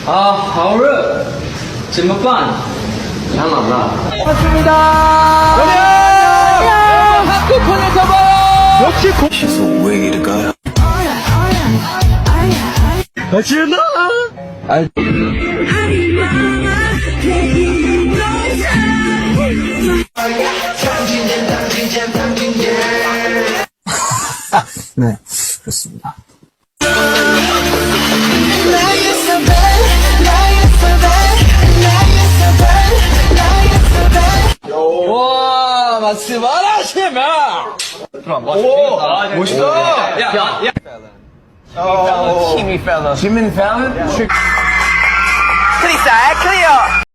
啊，好热，怎么办？想好了。 반갑습니다. 한국콘을 잡아요. 역시 고. She's a way to go. 하지마. 네, 그렇습니다. 와, 말씀 안 하시면. 오, 멋있다. 야. Jimmy Fallon. Jimmy Fallon? Pretty sad, clear.